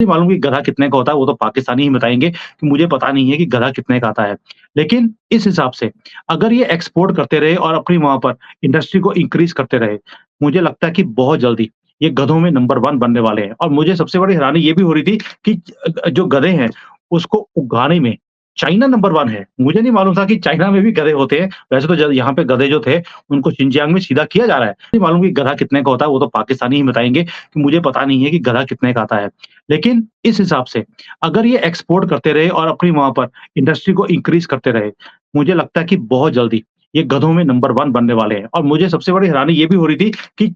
नहीं मालूम कि गधा कितने का होता है, वो तो पाकिस्तानी ही बताएँगे कि मुझे पता नहीं है कि गधा कितने का आता है। लेकिन इस हिसाब से अगर ये एक्सपोर्ट करते रहे और अपनी वहाँ पर इंडस्ट्री को इंक्रीज़ करते रहे, मुझे लगता है कि बहुत जल्दी ये गधों में नंबर 1 बनने वाले हैं। और मुझे सबसे बड़ी हैरानी ये भी हो रही थी कि जो गधे हैं, उसको उगाने में चाइना नंबर 1 है। मुझे नहीं मालूम था कि चाइना में भी गधे होते हैं। वैसे तो ज यहाँ पे गधे जो थे, उनको शिनजियांग में सीधा किया जा रहा है। नहीं मालूम कि गधा कितने का होता है, वो तो पाकिस्तानी ही बताएँगे कि मुझे पता नहीं है कि गधा कितने का आता है। लेकिन इस हिसाब से अगर ये एक्सपोर्ट करते रहे और अपनी वहाँ पर इंडस्ट्री को इंक्रीज़ करते रहे, मुझे लगता है कि बहुत जल्दी ये गधों में नंबर 1 बनने वाले हैं। और मुझे सबसे बड़ी हैरानी ये भी हो रही थी कि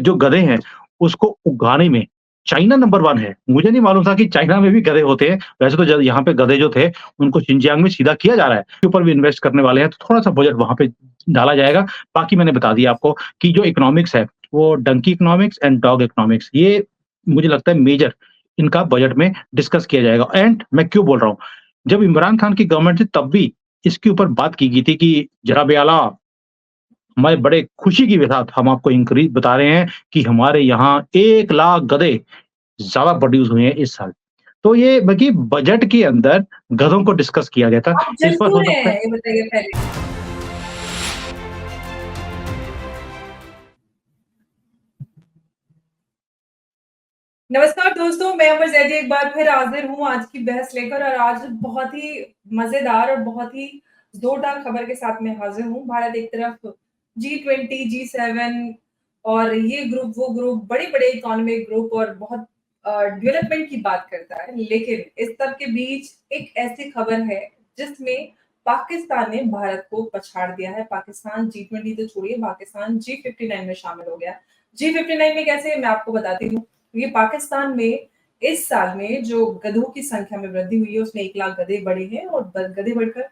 जो गधे हैं, उसको उगाने में चाइना नंबर 1 है। मुझे नहीं मालूम था कि चाइना में भी गधे होते हैं। वैसे तो ज यहाँ पे गधे जो थे, उनको शिनजियांग में सीधा किया जा रहा है। के ऊपर भी इन्वेस्ट करने वाले हैं, तो थोड़ा-सा बजट वहाँ पे डाला जाएगा। बाकी मैंने बता दिया आपको कि जो इकोनॉमिक्स है, वो donkey economics and dog economics, ये मुझे लगता है मेजर इनका बजट में डिस्कस किया जाएगा। एंड मैं क्यों बोल रहा हूँ, जब इमरान खान की गवर्नमेंट थी तब भी इसके ऊपर बात की गई थी कि जनाब आला, हमारे बड़े खुशी के साथ हम आपको इंक्रीज़ बता रहे हैं कि हमारे यहाँ 1 लाख गधे ज़्यादा प्रोड्यूस हुए हैं इस साल। तो ये बल्कि बजट के अंदर गधों को डिस्कस किया गया था। आप इस जल बार क्यों हो रहे सकता है हैं ये बताइए पहले? नमस्कार दोस्तों, मैं अमर जैदी एक बार फिर हाज़िर हूँ आज की बहस लेकर और आज बहुत ही मज़ेदार और बहुत ही ज़ोरदार खबर के साथ मैं हाज़िर हूँ। भारत एक तरफ जी20, जी7 और ये ग्रुप, वो ग्रुप, बड़े-बड़े इकोनॉमिक ग्रुप और बहुत डेवलपमेंट की बात करता है। लेकिन इस सब के बीच एक ऐसी खबर है जिसमें पाकिस्तान ने भारत को पछाड़ दिया है। पाकिस्तान जी20 तो छोड़िए, पाकिस्तान जी59 में शामिल हो गया। जी59 में कैसे मैं आपको बताती हूँ। ये पाकिस्तान में इस साल में जो गधों की संख्या में वृद्धि हुई है, उसमें 1 लाख गधे बढ़े हैं और ब गधे बढ़कर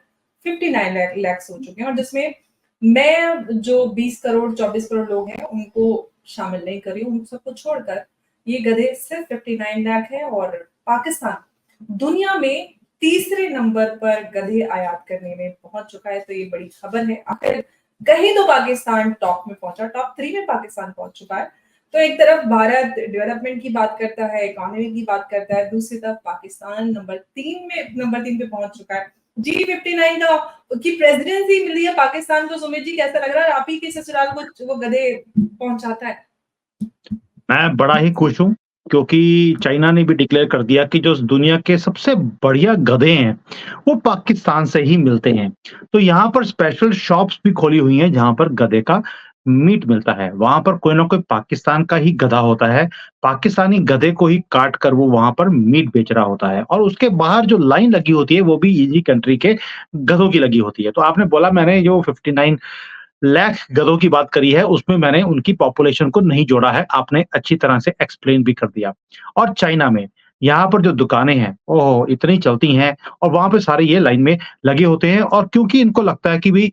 59 लैक्स हो चुके हैं और जिसमें मैं जो 20 करोड़, 24 करोड़ लोग हैं, उनको शामिल नहीं कर रही हूँ। उन सबको छोड़कर ये गधे सिर्फ 59 लाख हैं और पाकिस्तान दुनिया में तीसरे नंबर पर गधे आयात करने में पहुँच चुका है, तो ये बड़ी खबर है। आखिर कहीं तो पाकिस्तान टॉप में पहुँचा, टॉप 3 में पाकिस्तान पहुँच चुका है। तो एक तरफ भारत डेवलपमेंट की बात करता है, इकोनॉमी की बात करता है, दूसरी तरफ पाकिस्तान नंबर 3 पे पहुँच चुका है। जी59 का की प्रेज़िडेंसी मिली है पाकिस्तान को। सुमित जी कैसा लग रहा है? आप ही के ससुराल को वो गधे पहुँचाता है। मैं बड़ा ही खुश हूँ, क्योंकि चाइना ने भी डिक्लेयर कर दिया कि जो दुनिया के सबसे बढ़िया गधे हैं, वो पाकिस्तान से ही मिलते हैं। तो यहाँ पर स्पेशल शॉप्स भी खोली हुई हैं, जहाँ पर गधे का मीट मिलता है। वहाँ पर कोई ना कोई पाकिस्तान का ही गधा होता है, पाकिस्तानी गधे को ही काट कर वो वहाँ पर मीट बेच रहा होता है और उसके बाहर जो लाइन लगी होती है, वो भी इसी कंट्री के गधों की लगी होती है। तो आपने बोला, मैंने जो 59 लाख गधों की बात करी है, उसमें मैंने उनकी पॉपुलेशन को नहीं जोड़ा है। आपने अच्छी तरह से एक्सप्लेन भी कर दिया। और चाइना में, यहाँ पर जो दुकानें हैं, ओहो! इतनी चलती हैं और वहाँ पे सारे ये लाइन में लगे होते हैं और क्योंकि इनको लगता है कि भई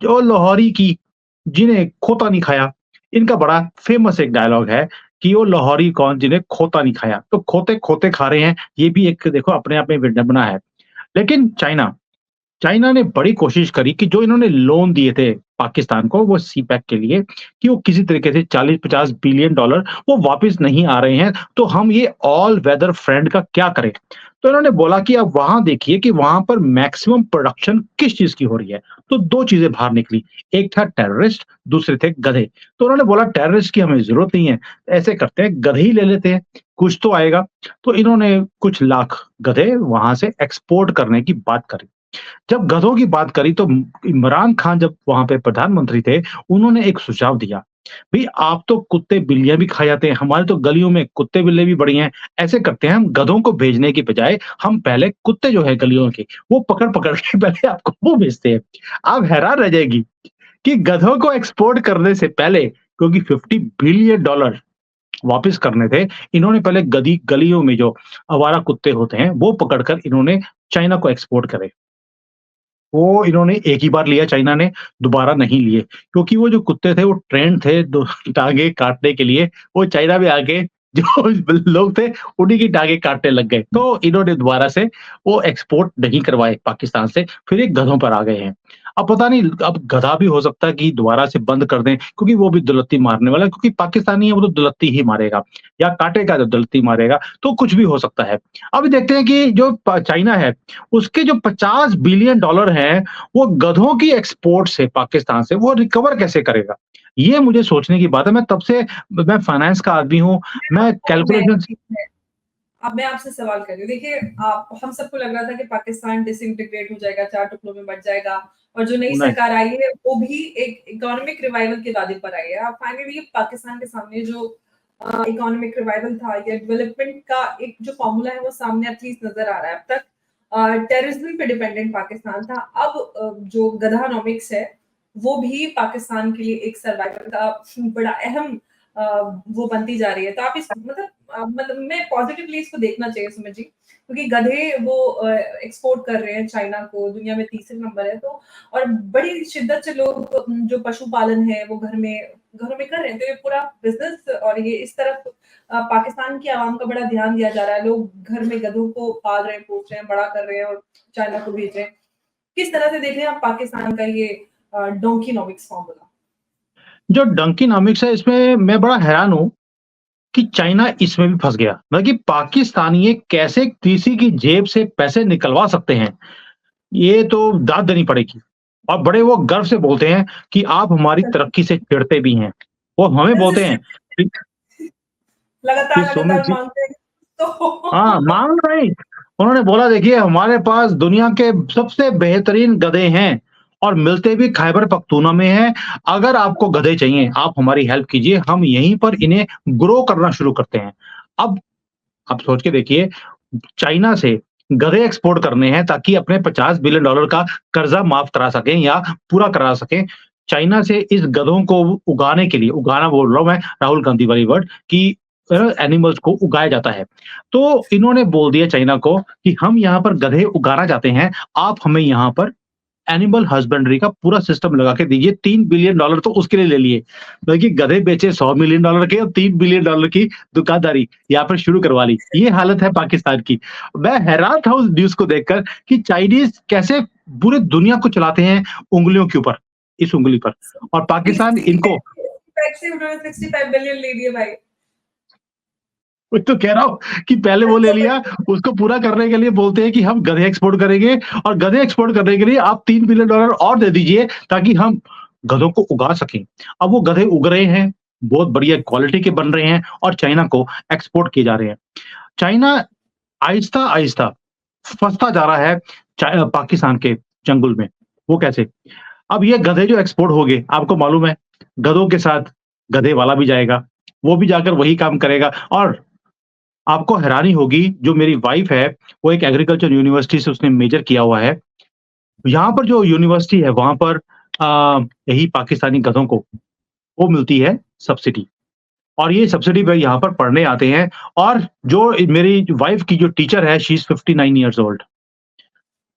जो लाहौरी की जिन्हें खोता नहीं खाया, इनका बड़ा फेमस एक डायलॉग है कि वो लाहौरी कौन जिन्हें खोता नहीं खाया। तो खोते खोते खा रहे हैं, ये भी एक देखो अपने आप में विडंबना है। लेकिन चाइना चाइना ने बड़ी कोशिश करी कि जो इन्होंने लोन दिए थे पाकिस्तान को वो सी पैक के लिए, कि वो किसी तरीके से 40-50 बिलियन डॉलर वो वापस नहीं आ रहे हैं, तो हम ये ऑल वेदर फ्रेंड का क्या करें? तो इन्होंने बोला कि आप वहाँ देखिए कि वहाँ पर मैक्सिमम प्रोडक्शन किस चीज़ की हो रही है। तो 2 चीज़ें बाहर निकली, एक था टेररिस्ट, दूसरे थे गधे। तो उन्होंने बोला टेररिस्ट की हमें ज़रूरत नहीं है, ऐसे करते हैं गधे ही ले लेते हैं, कुछ तो आएगा। तो इन्होंने कुछ लाख गधे वहाँ से एक्सपोर्ट करने की बात करी। जब गधों की बात करी तो इमरान खान जब वहाँ पे प्रधानमंत्री थे, उन्होंने एक सुझाव दिया, भई आप तो कुत्ते-बिल्लियाँ भी खा जाते हैं, हमारे तो गलियों में कुत्ते-बिल्ली भी बढ़ी हैं। ऐसे करते हैं हम गधों को भेजने की बजाय हम पहले कुत्ते जो है गलियों के, वो पकड़-पकड़ के पहले आपको वो भेजते हैं। आप हैरान रह जाएगी कि गधों को एक्सपोर्ट करने से पहले, क्योंकि 50 बिलियन डॉलर वापिस करने थे, इन्होंने पहले गदी गलियों में जो आवारा कुत्ते होते हैं, वो पकड़कर इन्होंने चाइना को एक्सपोर्ट करे। वो इन्होंने एक ही बार लिया चाइना ने, दोबारा नहीं लिए, क्योंकि वो जो कुत्ते थे वो ट्रेंड थे दो टाँगे काटने के लिए, वो चाइना में आके जो लोग थे उन्हीं की टाँगे काटने लग गए। तो इन्होंने दोबारा से वो एक्सपोर्ट नहीं करवाए पाकिस्तान से, फिर ये गधों पर आ गए हैं। अब पता नहीं अब गधा भी हो सकता है कि दोबारा से बंद कर दें क्योंकि वो भी दुलत्ती मारने वाला है क्योंकि पाकिस्तानी है वो तो दुलत्ती ही मारेगा या काटेगा तो दुलत्ती मारेगा, तो कुछ भी हो सकता है। अभी देखते हैं कि जो प चाइना है, उसके जो $50 बिलियन हैं, वो गधों की एक्सपोर्ट से पाकिस्तान से वो रिकवर कैसे करेगा? ये मुझे सोचने की बात है। मैं तब से मैं फाइनेंस का आदमी हूँ, मैं कैलकुलेशंस अब मैं आपसे सवाल कर रही हूँ। देखिए, आप हम सबको लग रहा था कि पाकिस्तान डिसइंटीग्रेट हो जाएगा, 4 टुकड़ों में बँट जाएगा और जो नई नहीं, सरकार आई है, वो भी एक इकोनॉमिक रिवाइवल के दायरे पर आई है। अब फाइनली पाकिस्तान के सामने जो इकोनॉमिक रिवाइवल था या डेवलपमेंट का एक जो फ़ॉर्मूला है, वो सामने एटलीस्ट नज़र आ रहा है। अब तक टेररिज़्म पे डिपेंडेंट पाकिस्तान था। अब जो गधानॉमिक्स है, वो भी पाकिस्तान के लिए एक सर्वाइवल का बड़ा अहम अ, वो बनती जा रही है। तो आप इस मतलब मैं पॉज़िटिवली इसको देखना चाहिए सुमित जी, क्योंकि गधे वो एक्सपोर्ट कर रहे हैं चाइना को, दुनिया में तीसरे नंबर है तो और बड़ी शिद्दत से लोग जो पशुपालन है वो घरों में कर रहे हैं। तो ये पूरा बिज़नेस और ये इस तरफ पाकिस्तान की आवाम का बड़ा ध्यान दिया जा रहा है। लोग घर में गधों को पाल रहे हैं, पोस रहे हैं, बड़ा कर रहे हैं और चाइना को भेज रहे हैं। किस तरह से देख रहे हैं आप पाकिस्तान का ये डोंकीनोमिक्स फ़ॉर्मूला? जो डंकिनॉमिक्स है इसमें मैं बड़ा हैरान हूँ कि चाइना इसमें भी फँस गया। मतलब कि पाकिस्तानी ये कैसे किसी की जेब से पैसे निकलवा सकते हैं, ये तो दाद देनी पड़ेगी। और बड़े वो गर्व से बोलते हैं कि आप हमारी तरक्की से चिढ़ते भी हैं। वो हमें बोलते हैं कि सुमित लगातार जी माँगते हैं हाँ, तो माँग नहीं। उन्होंने बोला देखिए हमारे पास दुनिया के सबसे बेहतरीन गधे हैं और मिलते भी खैबर पख्तूनख्वा में हैं। अगर आपको गधे चाहिए, आप हमारी हेल्प कीजिए, हम यहीं पर इन्हें ग्रो करना शुरू करते हैं। अब आप सोच के देखिए, चाइना से गधे एक्सपोर्ट करने हैं ताकि अपने $50 बिलियन का कर्जा माफ करा सकें या पूरा करा सकें। चाइना से इस गधों को उगाने के लिए उगाना बोल रहा हूँ मैं, राहुल गांधी वाली वर्ड कि एनिमल्स को उगाया जाता है। तो इन्होंने बोल दिया चाइना को कि हम यहाँ पर गधे उगाना चाहते हैं, आप हमें यहाँ पर एनिमल हस्बेंड्री का पूरा सिस्टम लगा के दीजिए। $3 बिलियन तो उसके लिए ले लिए। बल्कि गधे बेचे $100 मिलियन के और $3 बिलियन की दुकानदारी यहाँ पर शुरू करवा ली। ये हालत है पाकिस्तान की। मैं हैरान था उस न्यूज़ को देखकर कि चाइनीज़ कैसे पूरे दुनिया को चलाते हैं उँगलियों के ऊपर, इस उँगली पर और पाकिस्तान 60 इनको पैक से उन्होंने 65 बिलियन ले लिए भाई। वही तो कह रहा हूँ कि पहले वो ले लिया, उसको पूरा करने के लिए बोलते हैं कि हम गधे एक्सपोर्ट करेंगे और गधे एक्सपोर्ट करने के लिए आप $3 बिलियन और दे दीजिए ताकि हम गधों को उगा सकें। अब वो गधे उग रहे हैं, बहुत बढ़िया क्वालिटी के बन रहे हैं और चाइना को एक्सपोर्ट किए जा रहे हैं। चाइना आहिस्ता-आहिस्ता फँसता जा रहा है पाकिस्तान के चंगुल में। वो कैसे? अब ये गधे जो एक्सपोर्ट हो गए, आपको मालूम है, गधों के साथ गधे वाला भी जाएगा, वो भी जाकर वही काम करेगा और आपको हैरानी होगी, जो मेरी वाइफ़ है, वो एक एग्रीकल्चर यूनिवर्सिटी से उसने मेजर किया हुआ है। यहाँ पर जो यूनिवर्सिटी है, वहाँ पर यही पाकिस्तानी गधों को वो मिलती है सब्सिडी और ये सब्सिडी पे यहाँ पर पढ़ने आते हैं और जो मेरी वाइफ़ की जो टीचर है, शी इज़ 59 इयर्स ओल्ड।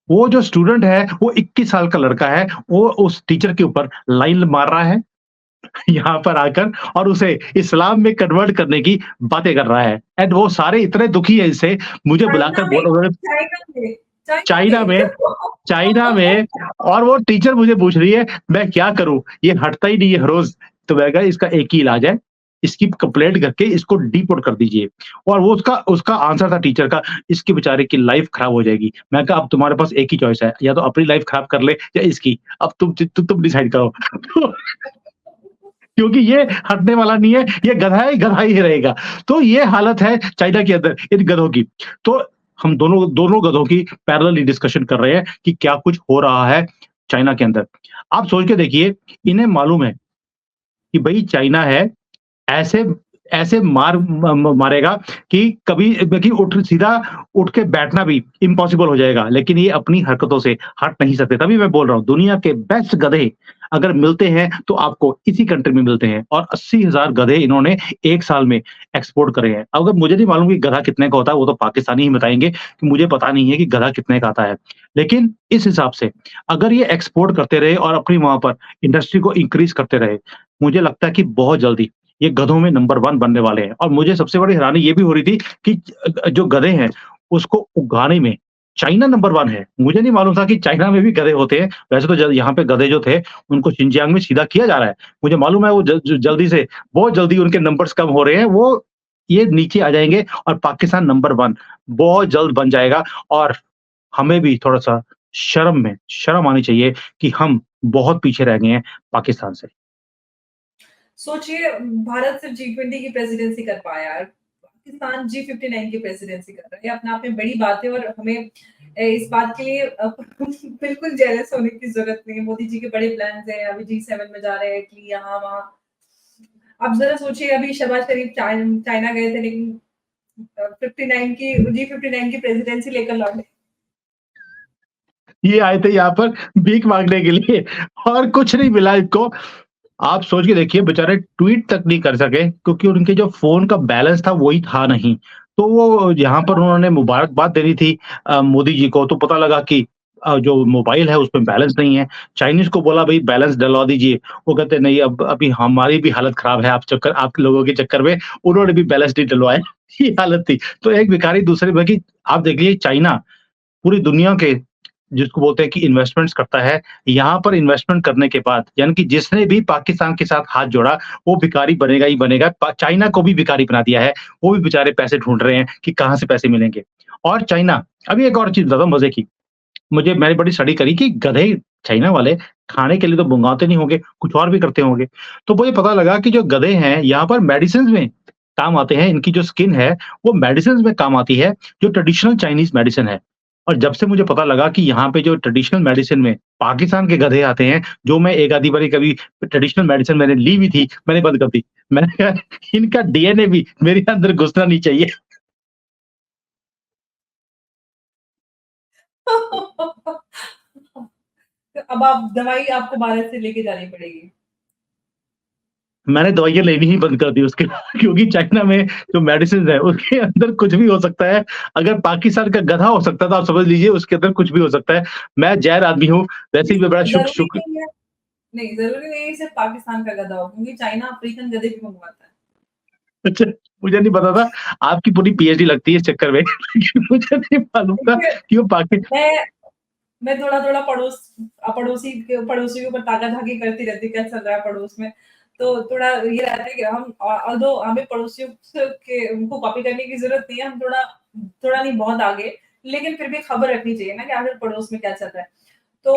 वो जो स्टूडेंट है, वो 21 साल का लड़का है, वो उस टीचर के ऊपर लाइन मार रहा है यहाँ पर आकर और उसे इस्लाम में कन्वर्ट करने की बातें कर रहा है एंड वो सारे इतने दुखी हैं इससे, मुझे बुलाकर चाइना में उन्होंने चाइना में चाइना चाइना में में चाइना में और वो टीचर मुझे पूछ रही है, मैं क्या करूँ? ये हटता ही नहीं है हर रोज़। तो मैंने कहा इसका एक ही इलाज है, इसकी कंप्लेंट करके इसको डिपोर्ट कर दीजिए और वो उसका उसका आंसर था टीचर का, इसकी बेचारे की लाइफ़ खराब हो जाएगी। मैंने कहा अब तुम्हारे पास एक ही चॉइस है, या तो अपनी लाइफ़ खराब कर ले या इसकी। अब तुम डिसाइड करो। क्योंकि ये हटने वाला नहीं है, ये गधा ही रहेगा। तो ये हालत है चाइना के अंदर इन गधों की। तो हम दोनों दोनों गधों की पैरेलली डिस्कशन कर रहे हैं कि क्या कुछ हो रहा है चाइना के अंदर। आप सोच के देखिए, इन्हें मालूम है कि भई चाइना है, ऐसे ऐसे मारेगा कि कभी देखिए सीधा उठ के बैठना भी इम्पॉसिबल हो जाएगा, लेकिन ये अपनी हरकतों से हट नहीं सकते। तभी मैं बोल रहा हूँ दुनिया के बेस्ट गधे अगर मिलते हैं तो आपको इसी कंट्री में मिलते हैं और 80,000 गधे इन्होंने 1 साल में एक्सपोर्ट करे हैं। अगर मुझे नहीं मालूम कि गधा कितने का होता है, वो तो पाकिस्तानी ही बताएँगे कि मुझे पता नहीं है कि गधा कितने का आता है। लेकिन इस हिसाब से अगर ये एक्सपोर्ट करते रहे और अपनी वहाँ पर इंडस्ट्री को इंक्रीज़ करते रहे, मुझे लगता है कि बहुत जल्दी ये गधों में नंबर 1 बनने वाले हैं और मुझे सबसे बड़ी हैरानी ये भी हो रही थी कि जो गधे हैं, उसको उगाने में चाइना नंबर 1 है। मुझे नहीं मालूम था कि चाइना में भी गधे होते हैं। वैसे तो ज यहाँ पे गधे जो थे, उनको शिनजियांग में सीधा किया जा रहा है। मुझे मालूम है वो ज ज जल्दी से बहुत जल्दी उनके नंबर्स कम हो रहे हैं। वो ये नीचे आ जाएँगे और पाकिस्तान नंबर 1 बहुत जल्द बन जाएगा और हमें भी थोड़ा-सा शर्म आनी चाहिए कि हम बहुत पीछे रह गए हैं पाकिस्तान से। सोचिए भारत सिर्फ जी20 की प्रेसिडेंसी कर पाया है, पाकिस्तान जी59 की प्रेसिडेंसी कर रहा है। ये अपने आप में बड़ी बात है और हमें इस बात के लिए बिल्कुल जेलस होने की ज़रूरत नहीं है। मोदी जी के बड़े प्लान्स हैं, अभी जी7 में जा रहे हैं, इटली यहाँ-वहाँ। आप ज़रा सोचिए अभी शहबाज शरीफ चाइना गए थे लेकिन 59 की जी59 की प्रेसिडेंसी लेकर लौटे। ये आए थे यहाँ पर भीख माँगने के लिए और कुछ नहीं मिला इनको। आप सोच के देखिए बेचारे ट्वीट तक नहीं कर सके क्योंकि उनके जो फ़ोन का बैलेंस था वही था नहीं। तो वो यहाँ पर उन्होंने मुबारकबाद देनी थी मोदी जी को तो पता लगा कि जो मोबाइल है उसमें बैलेंस नहीं है। चाइनीज़ को बोला भई बैलेंस डलवा दीजिए। वो कहते नहीं अब अभी हमारी भी हालत ख़राब है आप लोगों के चक्कर में। उन्होंने भी बैलेंस नहीं डलवाया। ये हालत थी। तो एक भिखारी दूसरे बाकी आप देख लीजिए चाइना पूरी दुनिया के जिसको बोलते हैं कि इन्वेस्टमेंट्स करता है, यहाँ पर इन्वेस्टमेंट करने के बाद यानी कि जिसने भी पाकिस्तान के साथ हाथ जोड़ा, वो भिखारी बनेगा ही बनेगा। चाइना को भी भिखारी बना दिया है, वो भी बेचारे पैसे ढूँढ रहे हैं कि कहाँ से पैसे मिलेंगे। और चाइना अभी एक और चीज़ बताता हूँ मज़े की, मैंने बड़ी स्टडी करी कि गधे चाइना वाले खाने के लिए तो भुंगाते नहीं होंगे, कुछ और भी करते होंगे। तो मुझे पता लगा कि जो गधे हैं, यहाँ पर मेडिसिन्स में काम आते हैं, इनकी जो स्किन है, वो मेडिसिन्स में काम आती है, जो ट्रेडिशनल चाइनीज़ मेडिसिन है। और जब से मुझे पता लगा कि यहाँ पे जो ट्रेडिशनल मेडिसिन में पाकिस्तान के गधे आते हैं, जो मैं एक आधी बारी कभी ट्रेडिशनल मेडिसिन मैंने ली भी थी, मैंने बंद कर दी। मैंने कहा इनका डीएनए भी मेरे अंदर घुसना नहीं चाहिए। तो अब आप दवाई आपको भारत से लेके जानी पड़ेगी। मैंने दवाइयाँ लेनी ही बंद कर दी उसके बाद क्योंकि चाइना में जो मेडिसिन्स है उसके अंदर कुछ भी हो सकता है। अगर पाकिस्तान का गधा हो सकता है तो आप समझ लीजिए उसके अंदर कुछ भी हो सकता है। मैं जैन आदमी हूँ, वैसे ही मैं बड़ा ज़रूरी शुक्र नहीं है नहीं, ज़रूरी नहीं है सिर्फ़ पाकिस्तान का गधा हो, क्योंकि चाइना अफ्रीकन गधे भी मंगवाता है। अच्छा मुझे नहीं पता था आपकी पूरी पीएचडी लगती है इस चक्कर में लेकिन मुझे नहीं मालूम था देखिए, कि वो पाकि मैं मैं थोड़ा-थोड़ा पड़ोसी के ऊपर ताका-झाकी करती रहती हूँ, क्या चल रहा है पड़ोस में। तो थोड़ा ये रहता है कि हम ऑल्दो हमें पड़ोसियों के उनको कॉपी करने की ज़रूरत नहीं है, हम थोड़ा थोड़ा नहीं बहुत आगे, लेकिन फिर भी खबर रखनी चाहिए ना कि आखिर पड़ोस में क्या चल रहा है। तो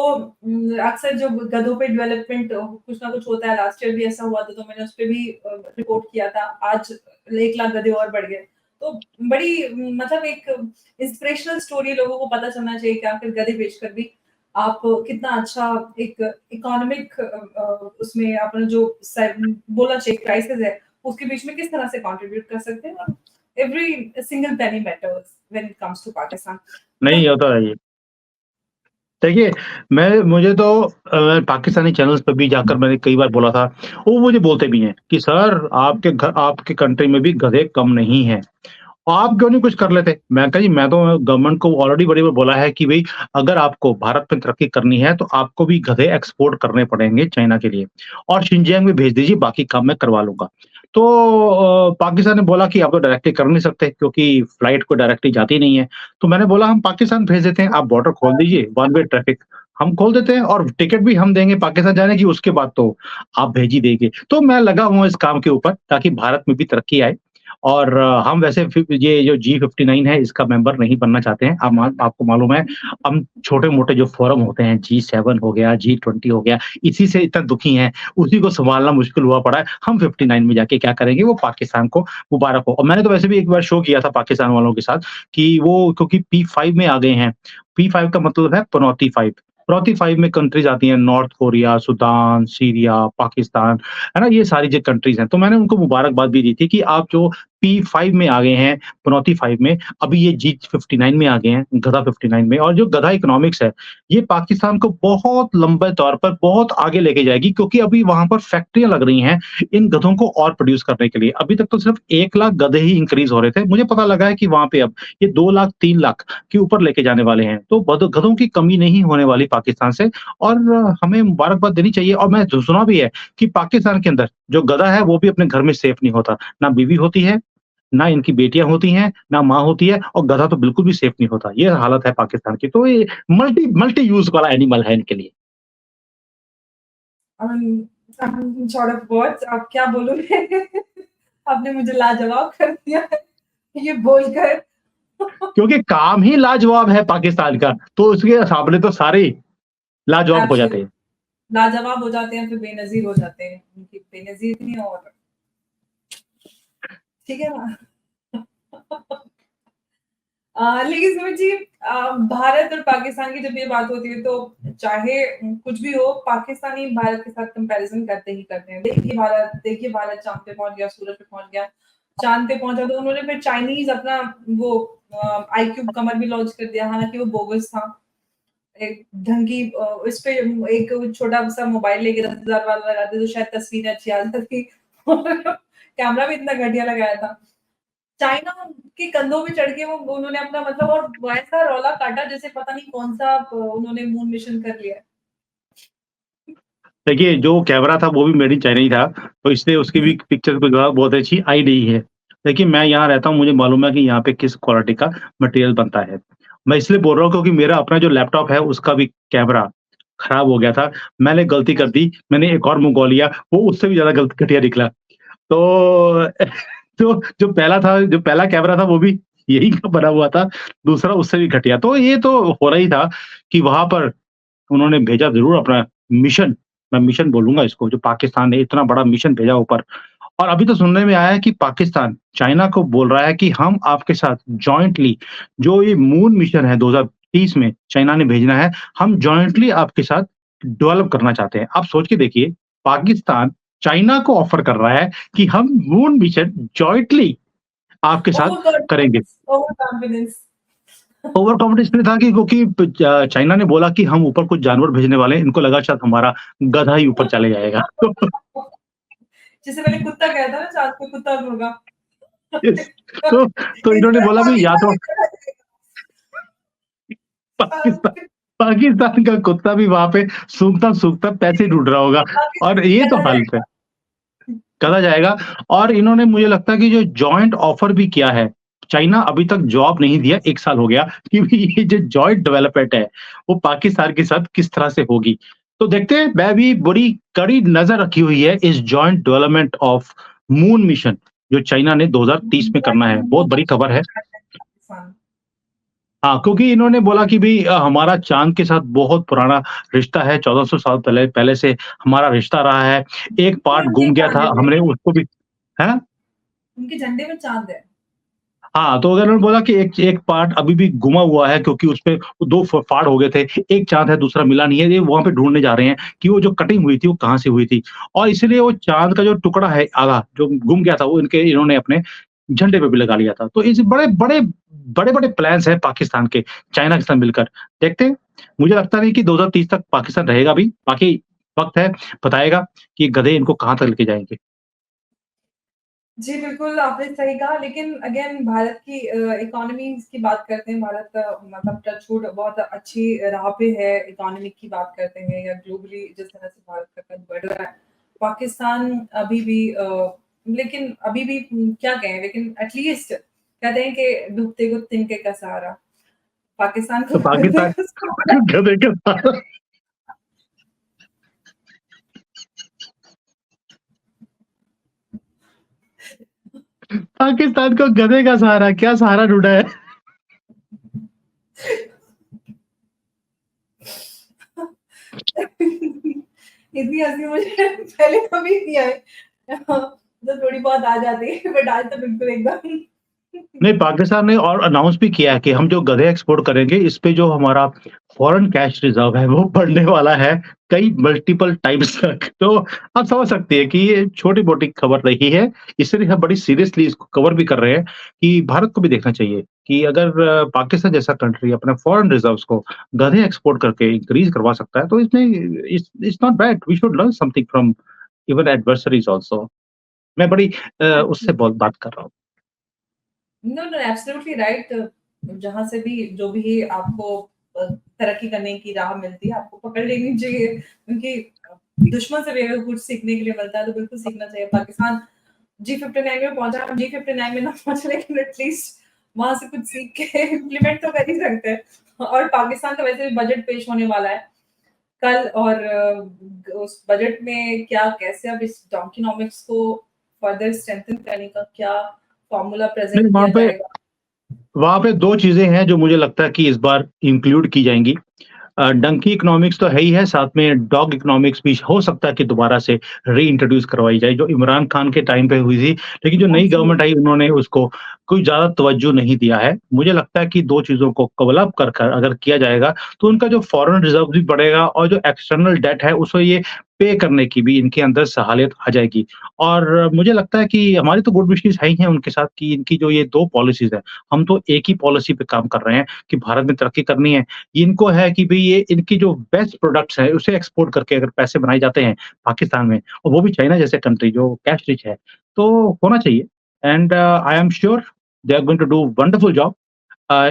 अक्सर जो गधों पे डेवलपमेंट कुछ ना कुछ होता है, लास्ट ईयर भी ऐसा हुआ था, तो मैंने उसपे भी रिपोर्ट किया था। आज 1 लाख गधे और बढ़ गए। तो बड़ी मतलब एक इंस्पिरेशनल स्टोरी लोगों को पता चलना चाहिए कि आखिर गधे बेचकर भी आप कितना अच्छा एक इकोनॉमिक उसमें आपने जो बोला चाहिए क्राइसिस है, उसके बीच में किस तरह से कंट्रीब्यूट कर सकते हैं और every single penny matters when it comes to Pakistan. नहीं होता है ये। देखिए, मुझे तो पाकिस्तानी चैनल्स पे भी जाकर मैंने कई बार बोला था, वो मुझे बोलते भी हैं कि सर आपके कंट्री में भी गधे कम नहीं हैं। आप क्यों नहीं कुछ कर लेते? मैं कहा जी मैं तो गवर्नमेंट को ऑलरेडी बड़ी बार बोला है कि भई अगर आपको भारत में तरक्की करनी है तो आपको भी गधे एक्सपोर्ट करने पड़ेंगे चाइना के लिए और शिनजियांग में भेज दीजिए बाकी काम मैं करवा लूँगा। तो पाकिस्तान ने बोला कि आप तो डायरेक्टली कर नहीं सकते क्योंकि फ्लाइट को डायरेक्टली जाती नहीं है। तो मैंने बोला हम पाकिस्तान भेज देते हैं, आप बॉर्डर खोल दीजिए, वन वे ट्रैफिक हम खोल देते हैं और टिकट भी हम देंगे पाकिस्तान जाने की उसके बाद तो आप भेज ही देंगे। तो मैं लगा हूँ इस काम के ऊपर ताकि भारत में भी तरक्की आए। और हम वैसे ये जो जी59 है इसका मेंबर नहीं बनना चाहते हैं। आपको मालूम है हम छोटे-मोटे जो फोरम होते हैं जी7 हो गया, जी20 हो गया, इसी से इतना दुखी हैं, उसी को सँभालना मुश्किल हुआ पड़ा है। हम 59 में जाके क्या करेंगे वो पाकिस्तान को मुबारक हो। और मैंने तो वैसे भी एक बार शो किया था पाकिस्तान वालों के साथ कि वो क्योंकि P5 में आ गए हैं। P5 का मतलब है पनौती 5 पनौती 5 में कंट्रीज़ आती हैं north Korea, Sudan, Syria, Pakistan, है ना? ये सारी जो कंट्रीज़ हैं। तो मैंने उनको मुबारकबाद भी दी थी कि आप जो P5 में आ गए हैं, पनौती 5 में, अभी ये जी59 में आ गए हैं, गधा 59 में और जो गधा इकोनॉमिक्स है, ये पाकिस्तान को बहुत लंबे तौर पर बहुत आगे लेके जाएगी क्योंकि अभी वहाँ पर फैक्ट्रियाँ लग रही हैं, इन गधों को और प्रोड्यूस करने के लिए। अभी तक तो सिर्फ 1 लाख गधे ही इंक्रीज़ हो रहे थे। मुझे पता लगा है कि वहाँ पे अब ये 2 लाख, 3 लाख के ऊपर लेके जाने वाले हैं। तो गधों की कमी नहीं होने वाली पाकिस्तान से और हमें मुबारकबाद देनी चाहिए और मैं सुना भी है कि पाकिस्तान के अंदर जो गधा है, वो भी अपने घर में सेफ नहीं होता। ना बीवी होती है ना इनकी बेटियाँ होती हैं, ना माँ होती है और गधा तो बिल्कुल भी सेफ नहीं होता। ये हालत है पाकिस्तान की। तो ये मल्टी मल्टी यूज़ वाला एनिमल है इनके लिए। शॉर्ट ऑफ वर्ड्स अब क्या बोलूँ मैं? आपने मुझे लाजवाब कर दिया है ये बोलकर। क्योंकि काम ही लाजवाब है पाकिस्तान का, तो उसके सामने तो सारे लाजवाब हो जाते एब्सोल्यूट हैं। लाजवाब हो जाते हैं, फिर बेनज़ीर हो जाते हैं। उनकी बेनज़ीर नहीं और ठीक है ना? लेकिन सुमित जी भारत और पाकिस्तान की जब ये बात होती है तो चाहे कुछ भी हो, पाकिस्तानी भारत के साथ कंपैरिज़न करते ही करते हैं। देखिए भारत चाँद पे पहुँच गया, सूरज पे पहुँच गया। चाँद पे पहुँचा तो उन्होंने फिर चाइनीज़ अपना वो आईक्यूब कमर भी लॉन्च कर दिया, हालाँकि वो बोगस था। एक ढंग की इसपे एक छोटा-सा मोबाइल लेके 10,000 वाला लगाते तो शायद तस्वीरें अच्छी आ जाती और कैमरा भी इतना घटिया लगाया था। चाइना के कंधों पे चढ़ के वो उन्होंने अपना मतलब और वैसा रौला काटा जैसे पता नहीं कौन-सा उन्होंने मून मिशन कर लिया है। देखिए, जो कैमरा था वो भी मेड इन चाइना ही था, तो इसलिए उसकी भी पिक्चर को जो है बहुत अच्छी आई नहीं है। देखिए, मैं यहाँ रहता हूँ, मुझे मालूम है कि यहाँ पे किस क्वालिटी का मटेरियल बनता है। मैं इसलिए बोल रहा हूँ क्योंकि मेरा अपना जो लैपटॉप है उसका भी कैमरा खराब हो गया था। मैंने गलती कर दी, मैंने एक और मँगवा लिया, वो उससे भी ज़्यादा गलत घटिया निकला। तो जो पहला कैमरा था वो भी यही का बना हुआ था, दूसरा उससे भी घटिया। तो ये तो हो रहा ही था कि वहाँ पर उन्होंने भेजा ज़रूर अपना मिशन, मैं मिशन बोलूँगा इसको, जो पाकिस्तान ने इतना बड़ा मिशन भेजा ऊपर। और अभी तो सुनने में आया है कि पाकिस्तान चाइना को बोल रहा है कि हम आपके साथ जॉइंटली जो ये मून मिशन है 2030 में चाइना ने भेजना है, हम जॉइंटली आपके साथ डेवलप करना चाहते हैं। आप सोच के देखिए, पाकिस्तान चाइना को ऑफर कर रहा है कि हम मून मिशन जॉइंटली आपके साथ करेंगे। ओवर कॉन्फिडेंस ओवर कॉन्फिडेंस इसलिए था कि क्योंकि चाइना ने बोला कि हम ऊपर कुछ जानवर भेजने वाले हैं, इनको लगा शायद हमारा गधा ही ऊपर चले जाएगा। जिससे मैंने कुत्ता कहा था ना चाँद पे कुत्ता और मुर्गा। यस तो इस इन्होंने बार बोला भई या पाकिस्तान तो भी करा पाकिस्तान देगा। पाकिस्तान का कुत्ता भी वहाँ पे सूंघता-सूंघता पैसे ढूँढ रहा होगा और पाकिस्तान ये तो चला हालत है, जाएगा। करा जाएगा। और इन्होंने मुझे लगता है कि जो जॉइंट ऑफर भी किया है, चाइना अभी तक जवाब नहीं दिया, 1 साल हो गया कि ये जो जॉइंट डेवलपमेंट है, वो पाकिस्तान के साथ किस तरह से होगी। तो देखते हैं, मैं भी बड़ी कड़ी नज़र रखी हुई है इस joint development of moon mission जो चाइना ने 2030 में करना है। बहुत बड़ी खबर है। पाकिस्तान हाँ, क्योंकि इन्होंने बोला कि भई हमारा चाँद के साथ बहुत पुराना रिश्ता है, 1400 साल पहले पहले से हमारा रिश्ता रहा है। एक पार्ट उनके गुम गया था, चाँद है, हमने उसको भी हैं? उनके झंडे में चाँद है। हाँ, तो अगर उन्होंने बोला कि एक एक पार्ट अभी भी गुमा हुआ है क्योंकि उसपे 2 फाड़ हो गए थे। एक चाँद है, दूसरा मिला नहीं है। ये वहाँ पे ढूँढने जा रहे हैं कि वो जो कटिंग हुई थी, वो कहाँ से हुई थी। और इसीलिए वो चाँद का जो टुकड़ा है आधा, जो गुम गया था, वो इन्होंने अपने झंडे पे भी लगा लिया था। तो इस बड़े-बड़े प्लान्स हैं पाकिस्तान के, चाइना के साथ मिलकर। देखते हैं, मुझे लगता नहीं कि 2030 तक पाकिस्तान रहेगा भी। बाकी वक़्त है, बताएगा कि गधे इनको कहाँ तक लेके जाएँगे। जी, बिल्कुल, आपने सही कहा लेकिन अगेन भारत की इकोनॉमीज़ की बात करते हैं, भारत मतलब टचवुड बहुत अच्छी राह पे है, इकोनॉमी की बात करते हैं या ग्लोबली जिस तरह से भारत का कद बढ़ रहा है। पाकिस्तान अभी भी लेकिन अभी भी क्या कहें लेकिन एट लीस्ट कहते हैं कि डूबते को तिनके का सहारा, पाकिस्तान को तो डूबने पाकिस्तान का सहारा गधे के साथ पाकिस्तान को गधे का सहारा, क्या सहारा ढूँढा है? इतनी हँसी मुझे पहले कभी नहीं आई। तो थोड़ी बहुत आ जाती है बट आज तो बिल्कुल एकदम नहीं, पाकिस्तान ने और अनाउंस भी किया है कि हम जो गधे एक्सपोर्ट करेंगे, इस पे जो हमारा फॉरेन कैश रिज़र्व है, वो बढ़ने वाला है कई मल्टीपल टाइम्स तक। तो आप समझ सकते हैं कि ये छोटी-मोटी खबर नहीं है, इसलिए हम बड़ी सीरियसली इसको कवर भी कर रहे हैं कि भारत को भी देखना चाहिए कि अगर पाकिस्तान जैसा कंट्री अपने फॉरेन रिज़र्व्स को गधे एक्सपोर्ट करके इंक्रीज़ करवा सकता है, तो इसमें it's not bad, we should learn something from even adversaries also. मैं बड़ी उससे बहुत बात कर रहा हूँ। नो, नो, एब्सोल्युटली राइट जहाँ से भी जो भी आपको तरक्की करने की राह मिलती है, आपको पकड़ लेनी चाहिए क्योंकि दुश्मन से भी अगर कुछ सीखने के लिए मिलता है, तो बिल्कुल सीखना चाहिए। पाकिस्तान G59 में पहुंचा, हम G59 में ना पहुंचे लेकिन एटलीस्ट वहां से कुछ सीख के इम्प्लीमेंट तो कर ही सकते हैं। और पाकिस्तान का वैसे भी बजट पेश होने वाला है कल, और उस बजट में क्या कैसे अब इस डोंकिनोमिक्स को फर्दर स्ट्रेंथन करने का क्या फॉर्मूला नहीं, प्रेजेंट किया जाएगा। वहाँ पे 2 चीज़ें हैं जो मुझे लगता है कि इस बार इंक्लूड की जाएँगी। डंकी इकोनॉमिक्स तो है ही है, साथ में डॉग इकोनॉमिक्स भी हो सकता है कि दोबारा से रीइंट्रोड्यूस करवाई जाए, जो इमरान खान के टाइम पे हुई थी, लेकिन जो नई गवर्नमेंट आई उन्होंने उसको कोई ज़्यादा तवज्जो नहीं दिया है। मुझे लगता है कि 2 चीज़ों को कवर अप कर कर अगर किया जाएगा, तो उनका जो फॉरेन रिज़र्व भी बढ़ेगा और जो एक्सटर्नल डेट है, उसको ये पे करने की भी इनके अंदर सहालियत आ जाएगी। और मुझे लगता है कि हमारी तो गुड विशेज़ है ही हैं उनके साथ कि इनकी जो ये 2 पॉलिसीज़ हैं, हम तो एक ही पॉलिसी पे काम कर रहे हैं कि भारत में तरक्की करनी है। इनको है कि भई ये इनकी जो बेस्ट प्रोडक्ट्स हैं, उसे एक्सपोर्ट करके अगर पैसे बनाए जाते हैं पाकिस्तान में और वो भी चाइना जैसे कंट्री जो कैश रिच है, तो होना चाहिए। And I am sure they are going to do wonderful job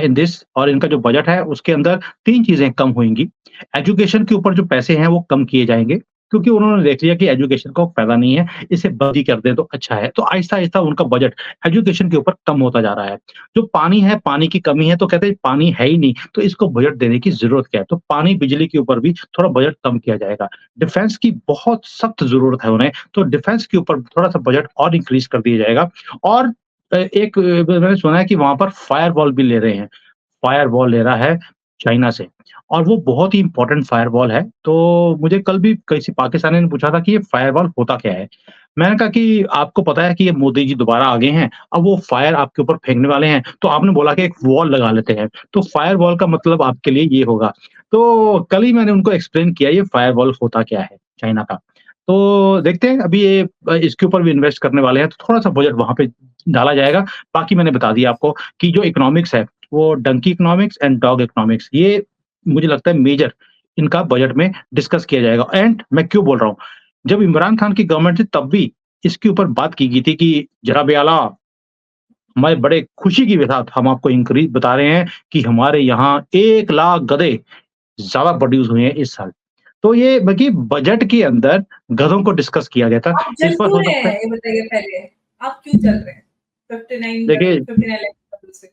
in this. और इनका जो बजट है उसके अंदर 3 चीज़ें कम होंगी। एजुकेशन के ऊपर जो पैसे हैं वो कम किए जाएँगे, क्योंकि उन्होंने देख लिया कि एजुकेशन का फ़ायदा नहीं है, इसे बंद ही कर दें तो अच्छा है। तो आहिस्ता-आहिस्ता उनका बजट एजुकेशन के ऊपर कम होता जा रहा है। जो पानी है, पानी की कमी है तो कहते हैं पानी है ही नहीं, तो इसको बजट देने की ज़रूरत क्या है? तो पानी, बिजली के ऊपर भी थोड़ा बजट कम किया जाएगा। डिफेंस की बहुत सख्त ज़रूरत है उन्हें, तो डिफेंस के ऊपर थोड़ा-सा बजट और इंक्रीज़ कर दिया जाएगा। और एक मैंने सुना है कि वहाँ पर फायरवॉल भी ले रहे हैं। फायरवॉल ले रहा है चाइना से और वो बहुत ही इम्पोर्टेंट फायरवॉल है। तो मुझे कल भी किसी पाकिस्तानी ने पूछा था कि ये फायरवॉल होता क्या है? मैंने कहा कि आपको पता है कि ये मोदी जी दोबारा आ गए हैं, अब वो फायर आपके ऊपर फेंकने वाले हैं, तो आपने बोला कि एक वॉल लगा लेते हैं, तो फायरवॉल का मतलब आपके लिए ये होगा। तो कल ही मैंने उनको एक्सप्लेन किया ये फायरवॉल होता क्या है चाइना का। तो देखते हैं अभी ये इसके ऊपर भी इन्वेस्ट करने वाले हैं, तो थोड़ा-सा बजट वहाँ पे डाला जाएगा। बाकी मैंने बता दिया आपको कि जो इकोनॉमिक्स है वो donkey economics and dog economics, ये मुझे लगता है मेजर इनका बजट में डिस्कस किया जाएगा। एंड मैं क्यों बोल रहा हूँ, जब इमरान खान की गवर्नमेंट थी तब भी इसके ऊपर बात की गई थी कि जनाब आला, हमारे बड़े खुशी के साथ हम आपको इंक्रीज बता रहे हैं कि हमारे यहाँ 1 लाख गधे ज्यादा प्रोड्यूस हुए हैं इस साल। तो ये बल्कि बजट के अंदर गधों को डिस्कस किया गया था। आप जल इस पर क्यों हो रहे सकता है, हैं ये बताइए पहले? आप क्यों जल रहे हैं? 59 देखिए 59 लाख से।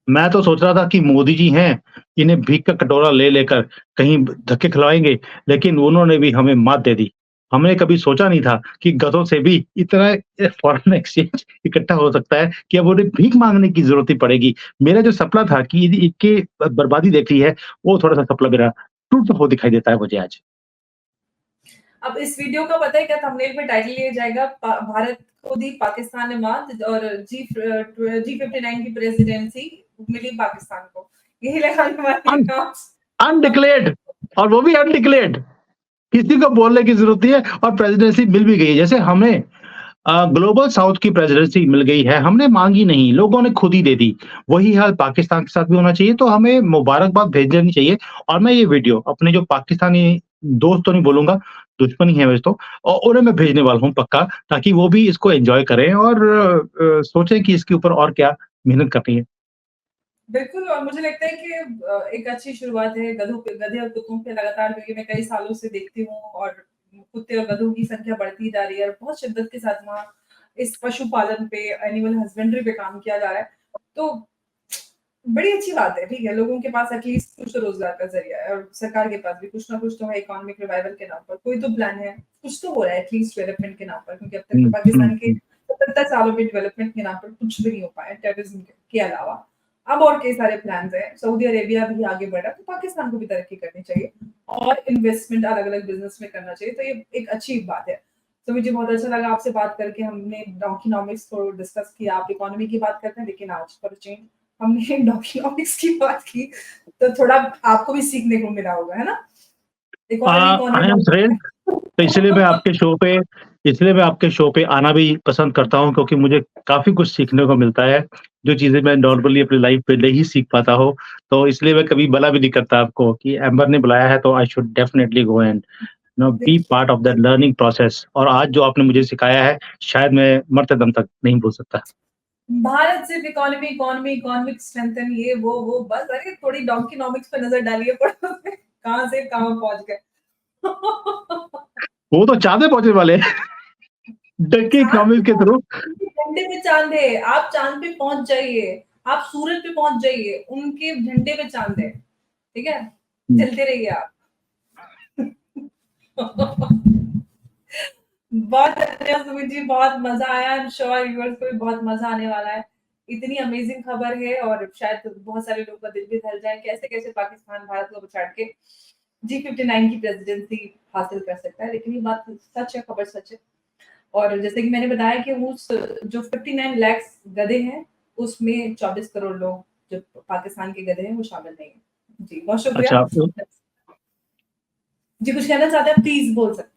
मैं तो सोच रहा था कि मोदी जी हैं, इन्हें भीख का कटोरा ले लेकर कहीं धक्के खिलवाएँगे, लेकिन उन्होंने भी हमें मात दे दी। हमने कभी सोचा नहीं था कि गधों से भी इतना फॉरेन एक्सचेंज इकट्ठा हो सकता है कि अब उन्हें भीख माँगने की ज़रूरत ही पड़ेगी। मेरा जो सपना था कि इनकी बर्बादी देख ली है, वो थोड़ा-सा सपना मेरा टूटा हुआ दिखाई देता है मुझे आज। अब इस वीडियो का पता है क्या थंबनेल में टाइटल ये जाएगा, भारत को दी पाकिस्तान ने मात और G59 की प्रेसिडेंसी मिली पाकिस्तान को। यही लगाने वाले अन हैं आप। अनडिक्लेयर्ड, और वो भी अनडिक्लेयर्ड। किसी को बोलने की ज़रूरत नहीं है और प्रेसिडेंसी मिल भी गई है। जैसे हमें ग्लोबल साउथ की प्रेसिडेंसी मिल गई है, हमने माँगी नहीं, लोगों ने खुद ही दे दी। वही हाल पाकिस्तान के साथ भी होना चाहिए, तो हमें मुबारकबाद भेज देनी चाहिए। और मैं ये वीडियो अपने जो पाकिस्तानी दोस्त तो नहीं बोलूँगा, दुश्मन ही है वैसे तो, उन्हें मैं भेजने वाला हूँ पक्का, ताकि वो भी इसको एन्जॉय करें और सोचें कि इसके ऊपर और क्या मेहनत करनी है। बिल्कुल, और मुझे लगता है कि एक अच्छी शुरुआत है गधों पे, गधे और कुत्तों पे लगातार, क्योंकि मैं कई सालों से देखती हूँ और कुत्ते और गधों की संख्या बढ़ती जा रही है और बहुत शिद्दत के साथ वहाँ इस पशुपालन पे, एनिमल हस्बेंड्री पे काम किया जा रहा है। तो बड़ी अच्छी बात है, ठीक है, लोगों के पास एटलीस्ट कुछ तो रोज़गार का ज़रिया है और सरकार के पास भी कुछ ना कुछ तो है इकोनॉमिक रिवाइवल के नाम पर, कोई तो प्लान है, कुछ तो हो रहा है एटलीस्ट डेवलपमेंट के नाम पर, क्योंकि अब तक तो हुँ, हुँ, पाकिस्तान के हुँ। 77 सालों में डेवलपमेंट के नाम पर कुछ भी नहीं हो पाया टेररिज्म के अलावा। अब और कई सारे प्लान्स हैं, सऊदी अरेबिया भी आगे बढ़ा, तो पाकिस्तान को भी तरक्की करनी चाहिए और इन्वेस्टमेंट अलग-अलग बिज़नेस में करना चाहिए, तो ये एक अच्छी बात है। तो मुझे बहुत अच्छा लगा आपसे बात करके, हमने डोकिनोमिक्स को डिस्कस किया, आप इकोनॉमी की बात करते हैं, लेकिन आज फॉर अ चेंज हमने डोकियोमिक्स की बात की, तो थोड़ा आपको भी सीखने को मिला होगा, है ना? इकोनॉमी कौन है आई एम बोलता थ्रिल्ड। तो इसलिए मैं आपके शो पे आना भी पसंद करता हूँ, क्योंकि मुझे काफ़ी कुछ सीखने को मिलता है, जो चीज़ें मैं नॉर्मली अपनी लाइफ़ में नहीं सीख पाता हूँ। तो इसलिए मैं कभी मना भी नहीं करता आपको कि एम्बर ने बुलाया है तो I should definitely go and be देखिए, part of that learning process. और आज जो आपने मुझे सिखाया है, शायद मैं मरते दम तक नहीं भूल सकता। भारत सिर्फ इकोनॉमी, इकोनॉमी, इकोनॉमिक स्ट्रेंथन, ये वो बस, अरे थोड़ी डोकियोमिक्स पे नज़र डालिए पड़ोस में, कहाँ से कहाँ पहुँच गए। वो तो चाँद पे पहुँचने वाले हैं। डंकी चाँद पे इकोनॉमिक्स के थ्रू उनके झंडे पे चाँद है, आप चाँद पे पहुँच जाइए, आप सूरज पे पहुँच जाइए, उनके झंडे पे चाँद है, ठीक है? हुँ। चलते रहिए आप। बहुत अच्छा सुमित जी, बहुत मज़ा आया। आई एम श्योर व्यूअर्स को भी बहुत मज़ा आने वाला है। इतनी अमेज़िंग खबर है और शायद बहुत सारे लोगों का दिल भी दहल जाए, कैसे-कैसे पाकिस्तान भारत को पछाड़ के जी59 की प्रेज़िडेंसी हासिल कर सकता है। लेकिन ये बात सच है, खबर सच है। और जैसे कि मैंने बताया कि उस जो 59 लैक्स गधे हैं, उसमें 24 करोड़ लोग जो पाकिस्तान के गधे हैं, वो शामिल नहीं हैं। जी, बहुत शुक्रिया। अच्छा, तो जी, कुछ कहना चाहते हैं? प्लीज़ बोल सकते हैं।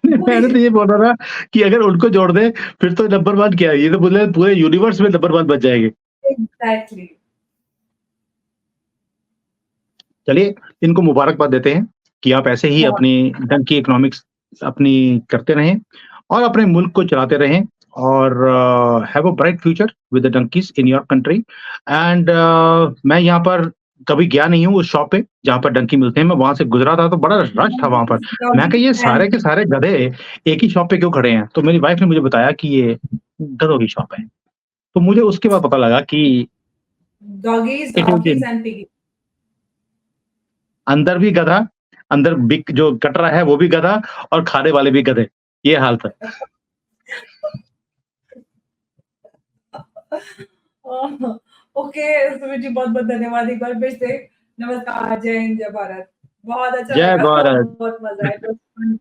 मैंने तो बोलिए। ये बोला था कि अगर उनको जोड़ दें, फिर तो नंबर 1 क्या है, ये तो बोले पूरे यूनिवर्स में नंबर 1 बन जाएँगे। एग्ज़ैक्टली। चलिए, इनको मुबारकबाद देते हैं कि आप ऐसे ही बहुत अपनी डंकी इकोनॉमिक्स अपनी करते रहें और अपने मुल्क को चलाते रहें और have a bright future with the donkeys in your country and मैं यहाँ पर कभी गया नहीं हूँ उस शॉप पे, जहाँ पर डंकी मिलते हैं। मैं वहाँ से गुज़रा था तो बड़ा रश था वहाँ पर। मैं डॉगी कहा ये फैन सारे के सारे गधे एक ही शॉप पे क्यों खड़े हैं? तो मेरी वाइफ़ ने मुझे बताया कि ये गधों की शॉप है। तो मुझे उसके बाद पता लगा कि doggies, it is okies in and piggy. अंदर भी गधा, अंदर बिक जो कट रहा है वो भी गधा और खाने वाले भी गधे, ये हाल था। ओके, सुमित जी बहुत-बहुत धन्यवाद एक बार फिर से। नमस्कार, जय हिंद, जय भारत। बहुत अच्छा जय लगा, भारत! बहुत मज़ा आया।